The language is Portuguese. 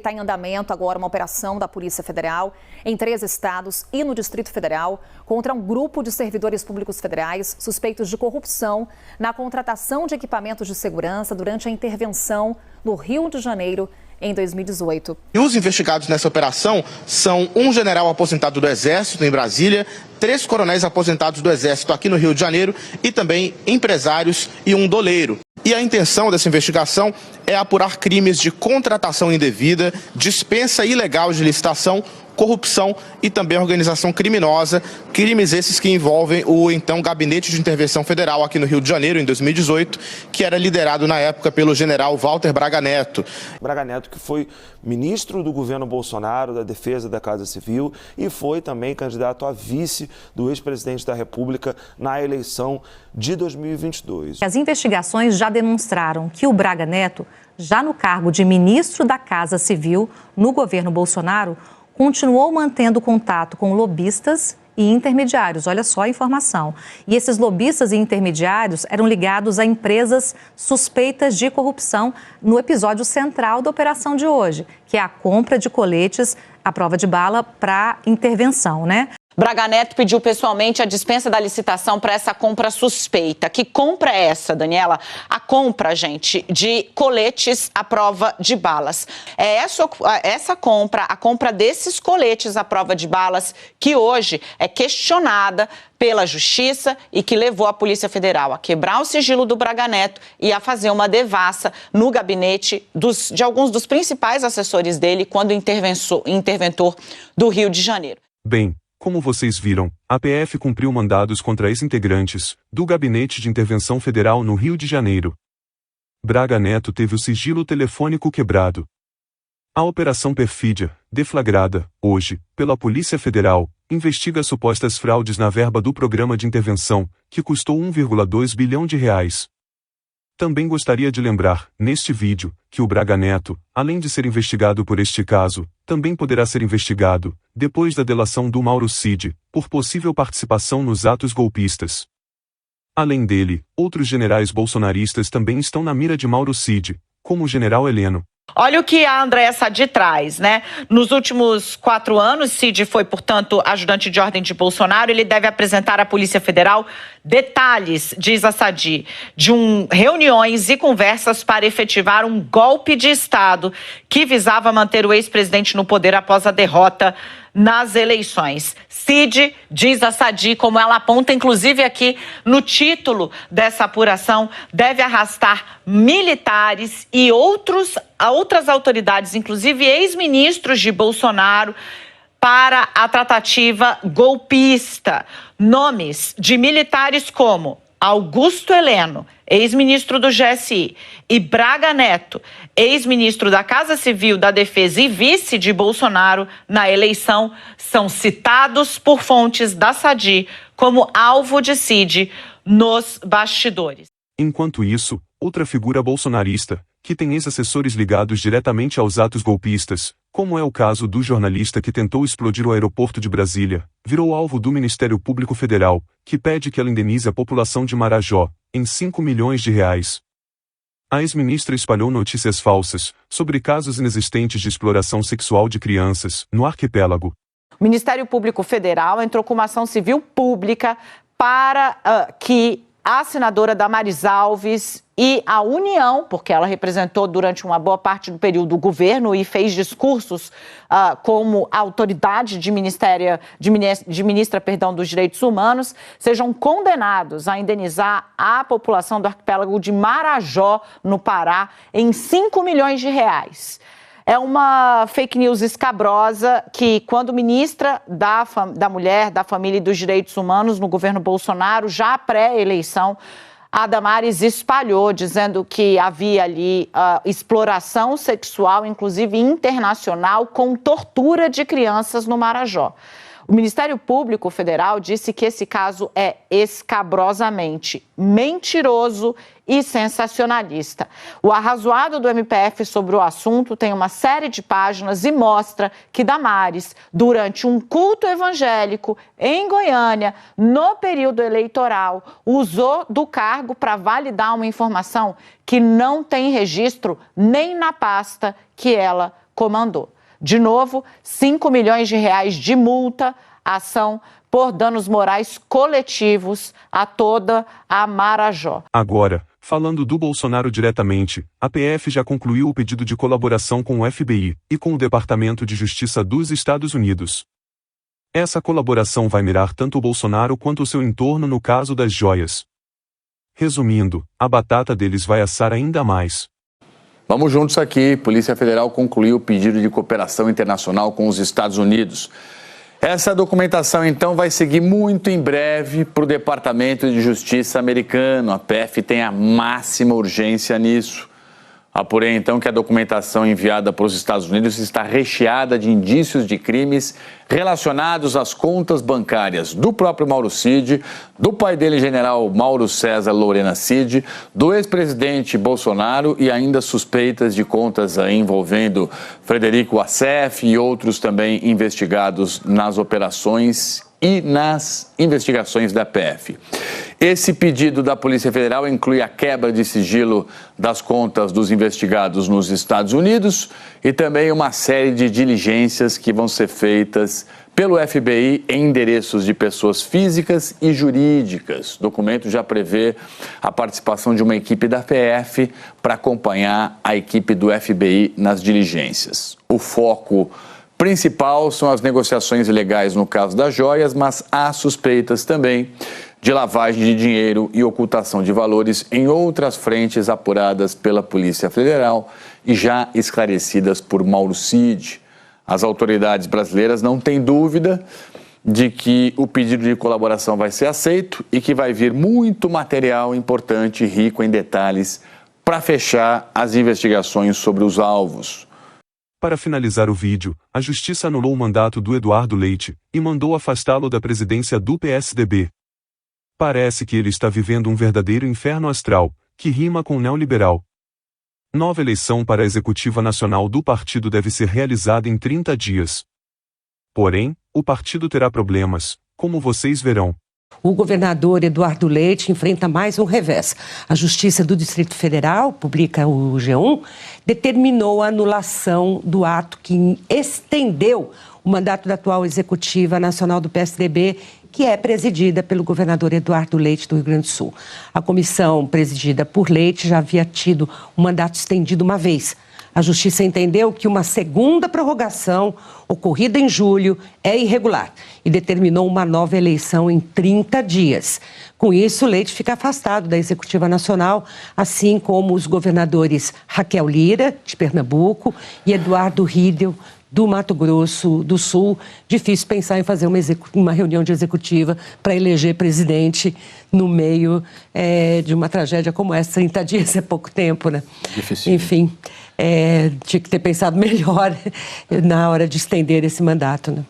está em andamento agora uma operação da Polícia Federal em 3 estados e no Distrito Federal contra um grupo de servidores públicos federais suspeitos de corrupção na contratação de equipamentos de segurança durante a intervenção no Rio de Janeiro em 2018. E os investigados nessa operação são um general aposentado do Exército em Brasília, 3 coronéis aposentados do Exército aqui no Rio de Janeiro e também empresários e um doleiro. E a intenção dessa investigação é apurar crimes de contratação indevida, dispensa ilegal de licitação, corrupção e também organização criminosa, crimes esses que envolvem o então Gabinete de Intervenção Federal aqui no Rio de Janeiro, em 2018, que era liderado na época pelo general Walter Braga Neto. Braga Neto, que foi ministro do governo Bolsonaro, da Defesa da Casa Civil, e foi também candidato a vice do ex-presidente da República na eleição de 2022. As investigações já demonstraram que o Braga Neto, já no cargo de ministro da Casa Civil no governo Bolsonaro, continuou mantendo contato com lobistas e intermediários. Olha só a informação. E esses lobistas e intermediários eram ligados a empresas suspeitas de corrupção no episódio central da operação de hoje, que é a compra de coletes à prova de bala para intervenção, né? Braga Neto pediu pessoalmente a dispensa da licitação para essa compra suspeita. Que compra é essa, Daniela? A compra, gente, de coletes à prova de balas. É essa compra, a compra desses coletes à prova de balas, que hoje é questionada pela Justiça e que levou a Polícia Federal a quebrar o sigilo do Braga Neto e a fazer uma devassa no gabinete de alguns dos principais assessores dele quando interventor do Rio de Janeiro. Bem, como vocês viram, a PF cumpriu mandados contra ex-integrantes do Gabinete de Intervenção Federal no Rio de Janeiro. Braga Neto teve o sigilo telefônico quebrado. A Operação Perfídia, deflagrada, hoje, pela Polícia Federal, investiga supostas fraudes na verba do programa de intervenção, que custou 1,2 bilhão de reais. Também gostaria de lembrar, neste vídeo, que o Braga Neto, além de ser investigado por este caso, também poderá ser investigado, depois da delação do Mauro Cid, por possível participação nos atos golpistas. Além dele, outros generais bolsonaristas também estão na mira de Mauro Cid, como o general Heleno. Olha o que a Andréa Sadi traz, né? Nos últimos 4 anos, Cid foi, portanto, ajudante de ordem de Bolsonaro. Ele deve apresentar à Polícia Federal detalhes, diz a Sadi, de reuniões e conversas para efetivar um golpe de Estado que visava manter o ex-presidente no poder após a derrota nas eleições. Cid, diz a Sadi, como ela aponta, inclusive aqui no título dessa apuração, deve arrastar militares e outras autoridades, inclusive ex-ministros de Bolsonaro, para a tratativa golpista. Nomes de militares como Augusto Heleno, ex-ministro do GSI, e Braga Neto, ex-ministro da Casa Civil, da Defesa e vice de Bolsonaro na eleição, são citados por fontes da Sadi como alvo de Cid nos bastidores. Enquanto isso, outra figura bolsonarista, que tem ex-assessores ligados diretamente aos atos golpistas, como é o caso do jornalista que tentou explodir o aeroporto de Brasília, virou alvo do Ministério Público Federal, que pede que ela indenize a população de Marajó, em 5 milhões de reais. A ex-ministra espalhou notícias falsas sobre casos inexistentes de exploração sexual de crianças no arquipélago. O Ministério Público Federal entrou com uma ação civil pública para que a senadora Damares Alves e a União, porque ela representou durante uma boa parte do período o governo e fez discursos como autoridade de ministra dos Direitos Humanos, sejam condenados a indenizar a população do arquipélago de Marajó, no Pará, em 5 milhões de reais. É uma fake news escabrosa que, quando ministra da Mulher, da Família e dos Direitos Humanos no governo Bolsonaro, já pré-eleição, a Damares espalhou, dizendo que havia ali exploração sexual, inclusive internacional, com tortura de crianças no Marajó. O Ministério Público Federal disse que esse caso é escabrosamente mentiroso e sensacionalista. O arrazoado do MPF sobre o assunto tem uma série de páginas e mostra que Damares, durante um culto evangélico em Goiânia, no período eleitoral, usou do cargo para validar uma informação que não tem registro nem na pasta que ela comandou. De novo, 5 milhões de reais de multa, ação por danos morais coletivos a toda a Marajó. Agora, falando do Bolsonaro diretamente, a PF já concluiu o pedido de colaboração com o FBI e com o Departamento de Justiça dos Estados Unidos. Essa colaboração vai mirar tanto o Bolsonaro quanto o seu entorno no caso das joias. Resumindo, a batata deles vai assar ainda mais. Vamos juntos aqui. Polícia Federal concluiu o pedido de cooperação internacional com os Estados Unidos. Essa documentação, então, vai seguir muito em breve para o Departamento de Justiça americano. A PF tem a máxima urgência nisso. Apurei, então, que a documentação enviada para os Estados Unidos está recheada de indícios de crimes relacionados às contas bancárias do próprio Mauro Cid, do pai dele, general Mauro César Lorena Cid, do ex-presidente Bolsonaro e ainda suspeitas de contas envolvendo Frederico Assef e outros também investigados nas operações e nas investigações da PF. Esse pedido da Polícia Federal inclui a quebra de sigilo das contas dos investigados nos Estados Unidos e também uma série de diligências que vão ser feitas pelo FBI em endereços de pessoas físicas e jurídicas. O documento já prevê a participação de uma equipe da PF para acompanhar a equipe do FBI nas diligências. O foco principal são as negociações ilegais no caso das joias, mas há suspeitas também de lavagem de dinheiro e ocultação de valores em outras frentes apuradas pela Polícia Federal e já esclarecidas por Mauro Cid. As autoridades brasileiras não têm dúvida de que o pedido de colaboração vai ser aceito e que vai vir muito material importante e rico em detalhes para fechar as investigações sobre os alvos. Para finalizar o vídeo, a Justiça anulou o mandato do Eduardo Leite e mandou afastá-lo da presidência do PSDB. Parece que ele está vivendo um verdadeiro inferno astral, que rima com neoliberal. Nova eleição para a Executiva Nacional do partido deve ser realizada em 30 dias. Porém, o partido terá problemas, como vocês verão. O governador Eduardo Leite enfrenta mais um revés. A Justiça do Distrito Federal, publica o G1, determinou a anulação do ato que estendeu o mandato da atual Executiva Nacional do PSDB, que é presidida pelo governador Eduardo Leite do Rio Grande do Sul. A comissão presidida por Leite já havia tido um mandato estendido uma vez. A Justiça entendeu que uma segunda prorrogação, ocorrida em julho, é irregular e determinou uma nova eleição em 30 dias. Com isso, Leite fica afastado da Executiva Nacional, assim como os governadores Raquel Lira, de Pernambuco, e Eduardo Riedel, do Mato Grosso do Sul. Difícil pensar em fazer uma reunião de executiva para eleger presidente no meio de uma tragédia como essa. 30 dias é pouco tempo, né? Difícil. Enfim, tinha que ter pensado melhor na hora de estender esse mandato, né?